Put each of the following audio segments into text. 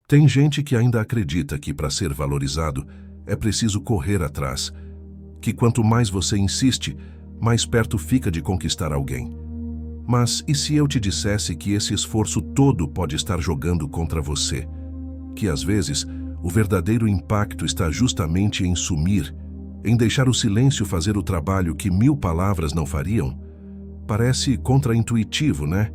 Tem gente que ainda acredita que para ser valorizado é preciso correr atrás, que quanto mais você insiste, mais perto fica de conquistar alguém. Mas e se eu te dissesse que esse esforço todo pode estar jogando contra você? Que às vezes o verdadeiro impacto está justamente em sumir, em deixar o silêncio fazer o trabalho que 1000 palavras não fariam? Parece contraintuitivo, né?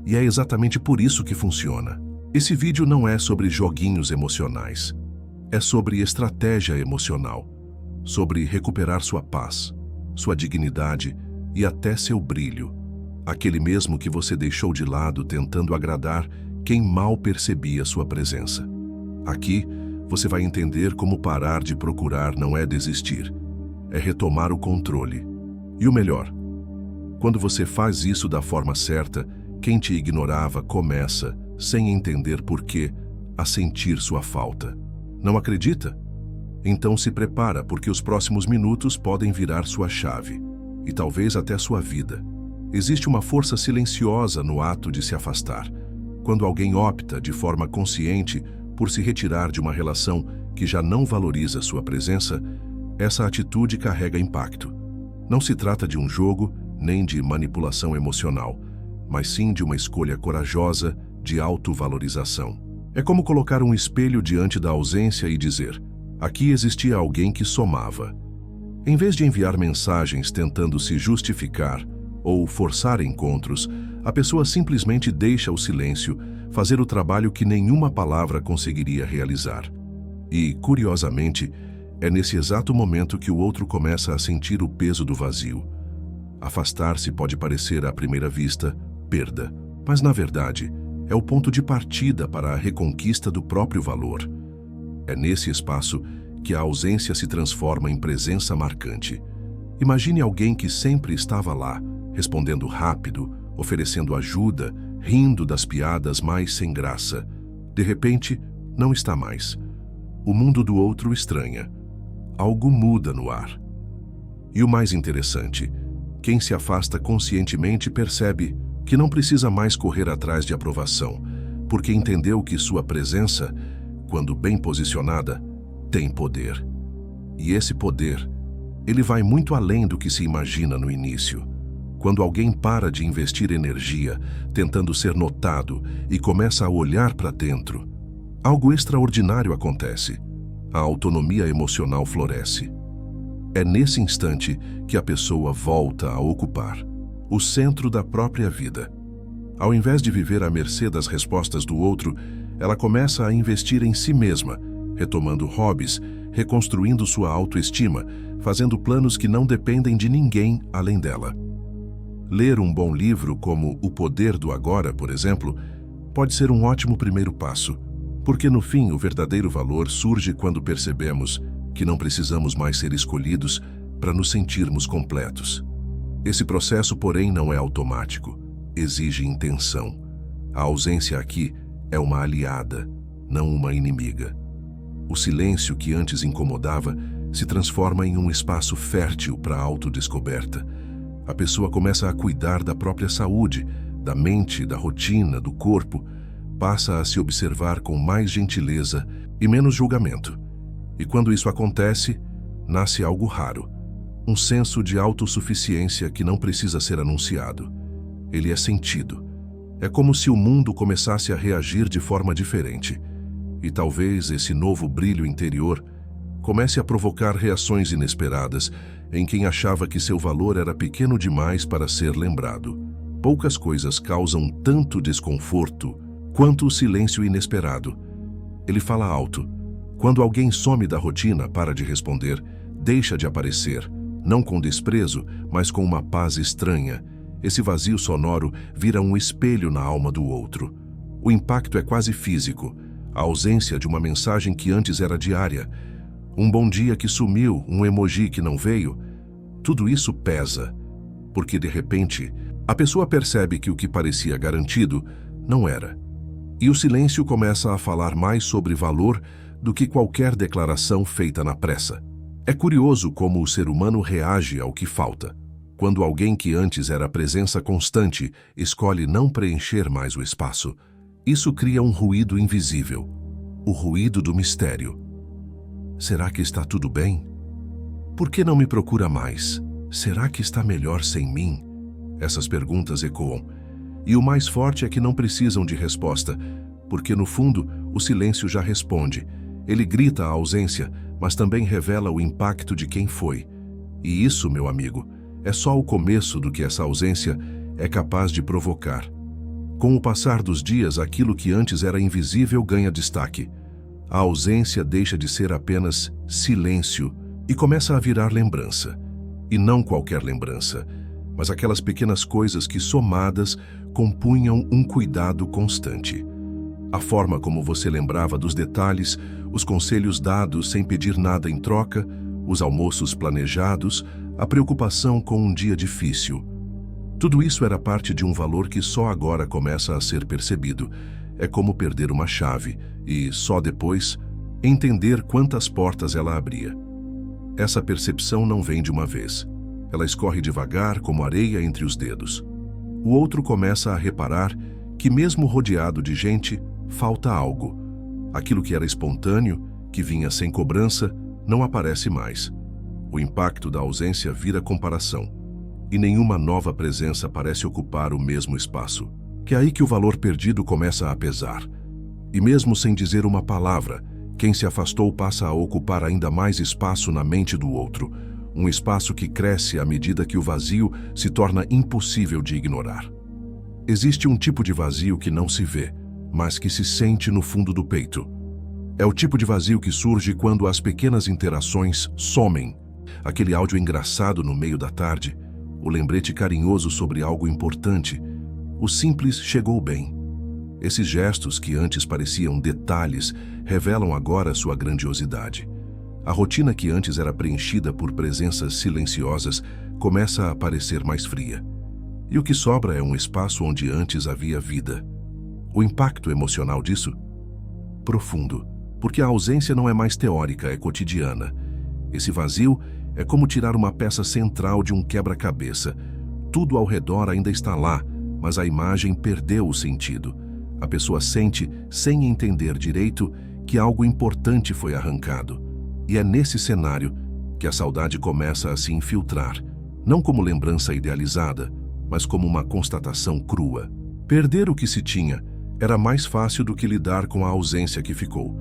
E é exatamente por isso que funciona. Esse vídeo não é sobre joguinhos emocionais. É sobre estratégia emocional, sobre recuperar sua paz, sua dignidade e até seu brilho, aquele mesmo que você deixou de lado tentando agradar quem mal percebia sua presença. Aqui, você vai entender como parar de procurar não é desistir, é retomar o controle. E o melhor, quando você faz isso da forma certa, quem te ignorava começa, sem entender porquê, a sentir sua falta. Não acredita? Então se prepara, porque os próximos minutos podem virar sua chave, e talvez até sua vida. Existe uma força silenciosa no ato de se afastar. Quando alguém opta, de forma consciente, por se retirar de uma relação que já não valoriza sua presença, essa atitude carrega impacto. Não se trata de um jogo, nem de manipulação emocional, mas sim de uma escolha corajosa de autovalorização. É como colocar um espelho diante da ausência e dizer: aqui existia alguém que somava. Em vez de enviar mensagens tentando se justificar ou forçar encontros, a pessoa simplesmente deixa o silêncio fazer o trabalho que nenhuma palavra conseguiria realizar. E, curiosamente, é nesse exato momento que o outro começa a sentir o peso do vazio. Afastar-se pode parecer, à primeira vista, perda, mas, na verdade, é o ponto de partida para a reconquista do próprio valor. É nesse espaço que a ausência se transforma em presença marcante. Imagine alguém que sempre estava lá, respondendo rápido, oferecendo ajuda, rindo das piadas mais sem graça. De repente, não está mais. O mundo do outro estranha. Algo muda no ar. E o mais interessante, quem se afasta conscientemente percebe que não precisa mais correr atrás de aprovação, porque entendeu que sua presença, quando bem posicionada, tem poder. E esse poder, ele vai muito além do que se imagina no início. Quando alguém para de investir energia tentando ser notado e começa a olhar para dentro, algo extraordinário acontece. A autonomia emocional floresce. É nesse instante que a pessoa volta a ocupar o centro da própria vida. Ao invés de viver à mercê das respostas do outro, ela começa a investir em si mesma, retomando hobbies, reconstruindo sua autoestima, fazendo planos que não dependem de ninguém além dela. Ler um bom livro como O Poder do Agora, por exemplo, pode ser um ótimo primeiro passo, porque no fim o verdadeiro valor surge quando percebemos que não precisamos mais ser escolhidos para nos sentirmos completos. Esse processo, porém, não é automático, exige intenção. A ausência aqui é uma aliada, não uma inimiga. O silêncio que antes incomodava se transforma em um espaço fértil para a autodescoberta. A pessoa começa a cuidar da própria saúde, da mente, da rotina, do corpo, passa a se observar com mais gentileza e menos julgamento. E quando isso acontece, nasce algo raro, um senso de autossuficiência que não precisa ser anunciado. Ele é sentido. É como se o mundo começasse a reagir de forma diferente. E talvez esse novo brilho interior comece a provocar reações inesperadas em quem achava que seu valor era pequeno demais para ser lembrado. Poucas coisas causam tanto desconforto quanto o silêncio inesperado. Ele fala alto. Quando alguém some da rotina, para de responder, deixa de aparecer, não com desprezo, mas com uma paz estranha. Esse vazio sonoro vira um espelho na alma do outro. O impacto é quase físico. A ausência de uma mensagem que antes era diária, um bom dia que sumiu, um emoji que não veio, tudo isso pesa, porque de repente a pessoa percebe que o que parecia garantido não era. E o silêncio começa a falar mais sobre valor do que qualquer declaração feita na pressa. É curioso como o ser humano reage ao que falta. Quando alguém que antes era presença constante escolhe não preencher mais o espaço, isso cria um ruído invisível. o ruído do mistério. Será que está tudo bem? Por que não me procura mais? Será que está melhor sem mim? Essas perguntas ecoam. E o mais forte é que não precisam de resposta, porque no fundo o silêncio já responde. Ele grita a ausência, mas também revela o impacto de quem foi. E isso, meu amigo, é só o começo do que essa ausência é capaz de provocar. Com o passar dos dias, aquilo que antes era invisível ganha destaque. A ausência deixa de ser apenas silêncio e começa a virar lembrança. E não qualquer lembrança, mas aquelas pequenas coisas que, somadas, compunham um cuidado constante. A forma como você lembrava dos detalhes, os conselhos dados sem pedir nada em troca, os almoços planejados, a preocupação com um dia difícil. Tudo isso era parte de um valor que só agora começa a ser percebido. É como perder uma chave e, só depois, entender quantas portas ela abria. Essa percepção não vem de uma vez. Ela escorre devagar como areia entre os dedos. O outro começa a reparar que, mesmo rodeado de gente, falta algo. Aquilo que era espontâneo, que vinha sem cobrança, não aparece mais. O impacto da ausência vira comparação, e nenhuma nova presença parece ocupar o mesmo espaço. Que é aí que o valor perdido começa a pesar. E mesmo sem dizer uma palavra, quem se afastou passa a ocupar ainda mais espaço na mente do outro, um espaço que cresce à medida que o vazio se torna impossível de ignorar. Existe um tipo de vazio que não se vê, mas que se sente no fundo do peito. É o tipo de vazio que surge quando as pequenas interações somem. Aquele áudio engraçado no meio da tarde, o lembrete carinhoso sobre algo importante, o simples chegou bem. Esses gestos que antes pareciam detalhes revelam agora sua grandiosidade. A rotina que antes era preenchida por presenças silenciosas começa a parecer mais fria. E o que sobra é um espaço onde antes havia vida. O impacto emocional disso? Profundo, porque a ausência não é mais teórica, é cotidiana. Esse vazio é como tirar uma peça central de um quebra-cabeça. Tudo ao redor ainda está lá, mas a imagem perdeu o sentido. A pessoa sente, sem entender direito, que algo importante foi arrancado. E é nesse cenário que a saudade começa a se infiltrar, não como lembrança idealizada, mas como uma constatação crua. Perder o que se tinha era mais fácil do que lidar com a ausência que ficou.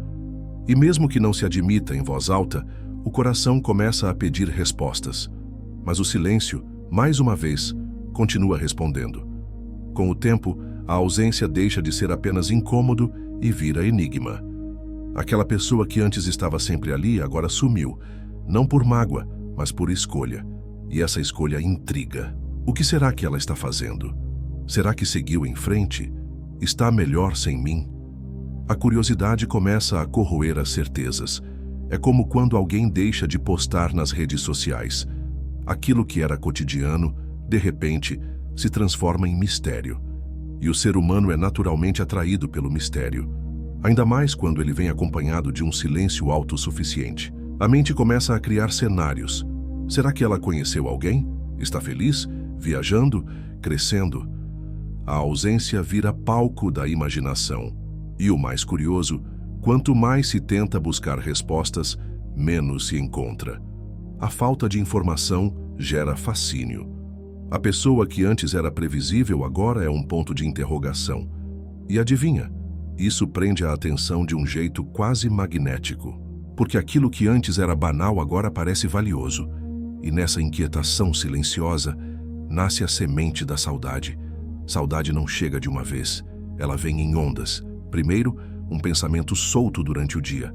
E mesmo que não se admita em voz alta, o coração começa a pedir respostas. Mas o silêncio, mais uma vez, continua respondendo. Com o tempo, a ausência deixa de ser apenas incômodo e vira enigma. Aquela pessoa que antes estava sempre ali agora sumiu, não por mágoa, mas por escolha. E essa escolha intriga. O que será que ela está fazendo? Será que seguiu em frente? Está melhor sem mim? A curiosidade começa a corroer as certezas. É como quando alguém deixa de postar nas redes sociais. Aquilo que era cotidiano, de repente, se transforma em mistério. E o ser humano é naturalmente atraído pelo mistério. Ainda mais quando ele vem acompanhado de um silêncio autossuficiente. A mente começa a criar cenários. Será que ela conheceu alguém? Está feliz? Viajando? Crescendo? A ausência vira palco da imaginação. E o mais curioso, quanto mais se tenta buscar respostas, menos se encontra. A falta de informação gera fascínio. A pessoa que antes era previsível agora é um ponto de interrogação. E adivinha? Isso prende a atenção de um jeito quase magnético. Porque aquilo que antes era banal agora parece valioso. E nessa inquietação silenciosa, nasce a semente da saudade. Saudade não chega de uma vez. Ela vem em ondas. Primeiro, um pensamento solto durante o dia.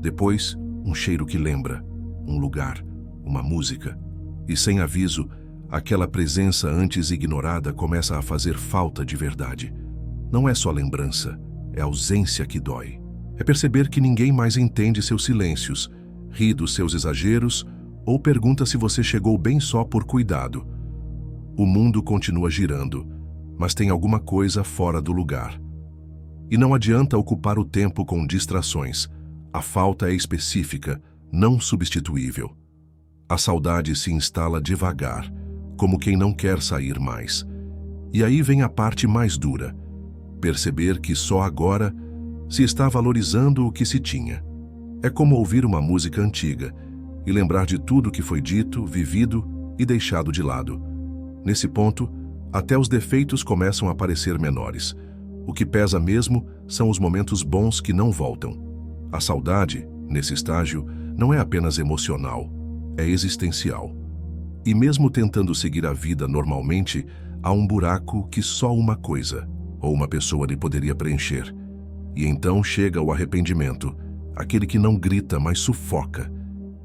Depois, um cheiro que lembra. Um lugar, uma música. E sem aviso, aquela presença antes ignorada começa a fazer falta de verdade. Não é só lembrança. É ausência que dói. É perceber que ninguém mais entende seus silêncios, ri dos seus exageros ou pergunta se você chegou bem só por cuidado. O mundo continua girando, mas tem alguma coisa fora do lugar. E não adianta ocupar o tempo com distrações. A falta é específica, não substituível. A saudade se instala devagar, como quem não quer sair mais. E aí vem a parte mais dura. Perceber que só agora se está valorizando o que se tinha. É como ouvir uma música antiga e lembrar de tudo que foi dito, vivido e deixado de lado. Nesse ponto, até os defeitos começam a parecer menores. O que pesa mesmo são os momentos bons que não voltam. A saudade, nesse estágio, não é apenas emocional, é existencial. E mesmo tentando seguir a vida normalmente, há um buraco que só uma coisa, ou uma pessoa lhe poderia preencher. E então chega o arrependimento, aquele que não grita, mas sufoca.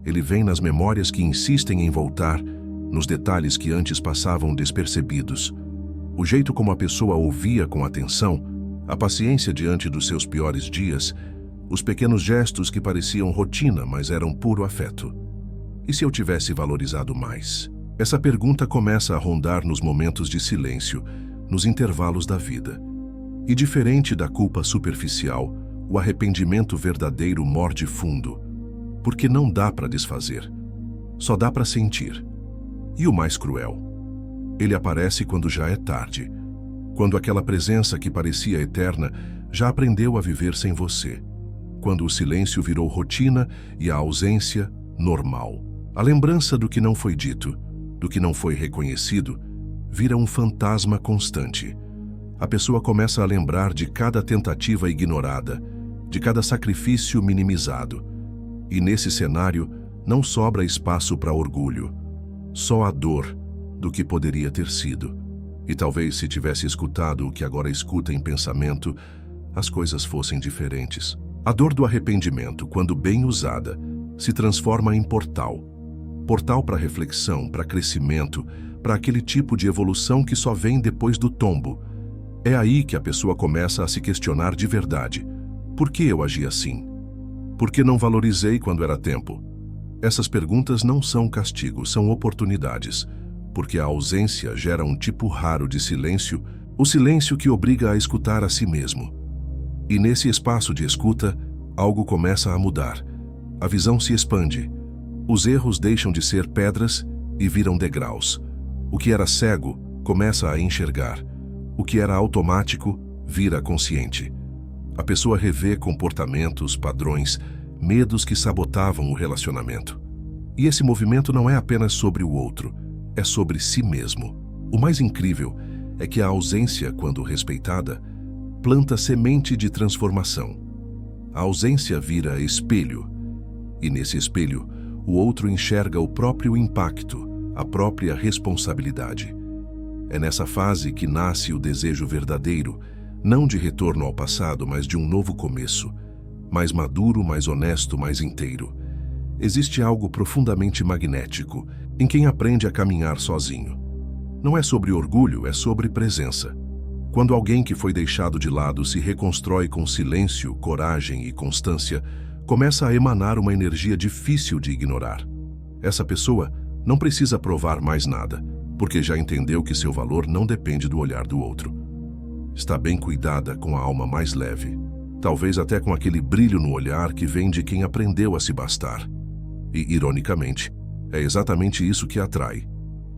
Ele vem nas memórias que insistem em voltar, nos detalhes que antes passavam despercebidos. O jeito como a pessoa ouvia com atenção, a paciência diante dos seus piores dias, os pequenos gestos que pareciam rotina, mas eram puro afeto. E se eu tivesse valorizado mais? Essa pergunta começa a rondar nos momentos de silêncio, nos intervalos da vida. E diferente da culpa superficial, o arrependimento verdadeiro morde fundo, porque não dá para desfazer, só dá para sentir. E o mais cruel, ele aparece quando já é tarde, quando aquela presença que parecia eterna já aprendeu a viver sem você, quando o silêncio virou rotina e a ausência normal. A lembrança do que não foi dito, do que não foi reconhecido, vira um fantasma constante. A pessoa começa a lembrar de cada tentativa ignorada, de cada sacrifício minimizado. E nesse cenário, não sobra espaço para orgulho, só a dor do que poderia ter sido. E talvez se tivesse escutado o que agora escuta em pensamento, as coisas fossem diferentes. A dor do arrependimento, quando bem usada, se transforma em portal. Portal para reflexão, para crescimento, para aquele tipo de evolução que só vem depois do tombo. É aí que a pessoa começa a se questionar de verdade. Por que eu agi assim? Por que não valorizei quando era tempo? Essas perguntas não são castigo, são oportunidades, porque a ausência gera um tipo raro de silêncio, o silêncio que obriga a escutar a si mesmo. E nesse espaço de escuta, algo começa a mudar. A visão se expande. Os erros deixam de ser pedras e viram degraus. O que era cego começa a enxergar. O que era automático vira consciente. A pessoa revê comportamentos, padrões, medos que sabotavam o relacionamento. E esse movimento não é apenas sobre o outro, é sobre si mesmo. O mais incrível é que a ausência, quando respeitada, planta semente de transformação. A ausência vira espelho, e nesse espelho, o outro enxerga o próprio impacto, a própria responsabilidade. É nessa fase que nasce o desejo verdadeiro, não de retorno ao passado, mas de um novo começo, mais maduro, mais honesto, mais inteiro. Existe algo profundamente magnético em quem aprende a caminhar sozinho. Não é sobre orgulho, é sobre presença. Quando alguém que foi deixado de lado se reconstrói com silêncio, coragem e constância, começa a emanar uma energia difícil de ignorar. Essa pessoa não precisa provar mais nada, porque já entendeu que seu valor não depende do olhar do outro. Está bem cuidada, com a alma mais leve, talvez até com aquele brilho no olhar que vem de quem aprendeu a se bastar. E, ironicamente, é exatamente isso que atrai.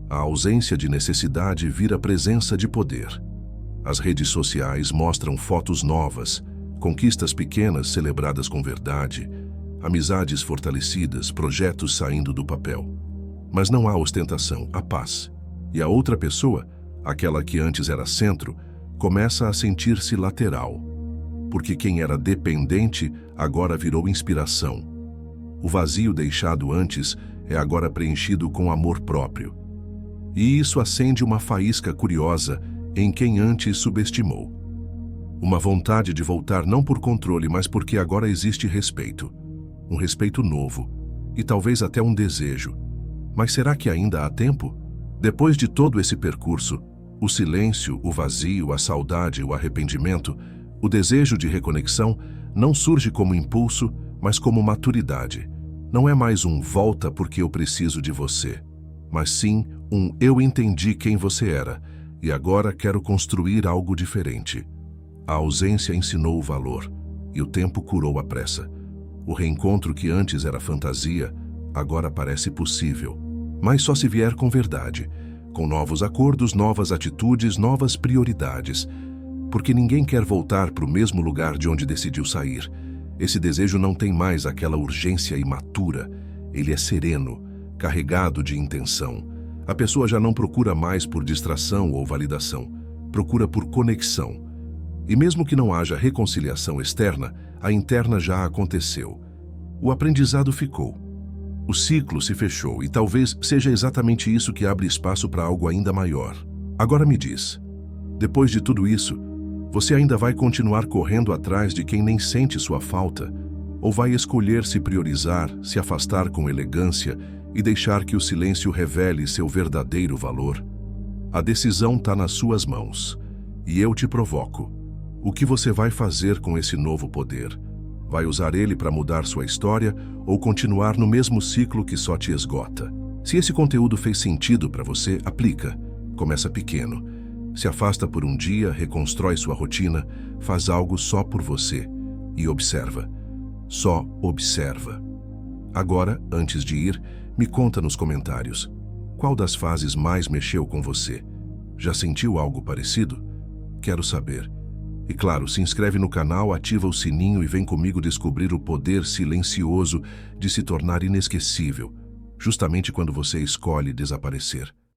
A ausência de necessidade vira presença de poder. As redes sociais mostram fotos novas, conquistas pequenas celebradas com verdade, amizades fortalecidas, projetos saindo do papel. Mas não há ostentação, há paz. E a outra pessoa, aquela que antes era centro, começa a sentir-se lateral. Porque quem era dependente agora virou inspiração. O vazio deixado antes é agora preenchido com amor próprio. E isso acende uma faísca curiosa em quem antes subestimou. Uma vontade de voltar não por controle, mas porque agora existe respeito. Um respeito novo, e talvez até um desejo. Mas será que ainda há tempo? Depois de todo esse percurso, o silêncio, o vazio, a saudade, o arrependimento, o desejo de reconexão não surge como impulso, mas como maturidade. Não é mais um volta porque eu preciso de você, mas sim um eu entendi quem você era e agora quero construir algo diferente. A ausência ensinou o valor e o tempo curou a pressa. O reencontro que antes era fantasia, agora parece possível, mas só se vier com verdade, com novos acordos, novas atitudes, novas prioridades. porque ninguém quer voltar para o mesmo lugar de onde decidiu sair. Esse desejo não tem mais aquela urgência imatura. Ele é sereno, carregado de intenção. A pessoa já não procura mais por distração ou validação, procura por conexão. E mesmo que não haja reconciliação externa, a interna já aconteceu. O aprendizado ficou. O ciclo se fechou e talvez seja exatamente isso que abre espaço para algo ainda maior. Agora me diz, depois de tudo isso, você ainda vai continuar correndo atrás de quem nem sente sua falta? Ou vai escolher se priorizar, se afastar com elegância e deixar que o silêncio revele seu verdadeiro valor? A decisão está nas suas mãos. E eu te provoco. O que você vai fazer com esse novo poder? Vai usar ele para mudar sua história ou continuar no mesmo ciclo que só te esgota? Se esse conteúdo fez sentido para você, aplica. Começa pequeno. Se afasta por um dia, reconstrói sua rotina, faz algo só por você e observa. Só observa. Agora, antes de ir, me conta nos comentários. Qual das fases mais mexeu com você? Já sentiu algo parecido? Quero saber. E claro, se inscreve no canal, ativa o sininho e vem comigo descobrir o poder silencioso de se tornar inesquecível, justamente quando você escolhe desaparecer.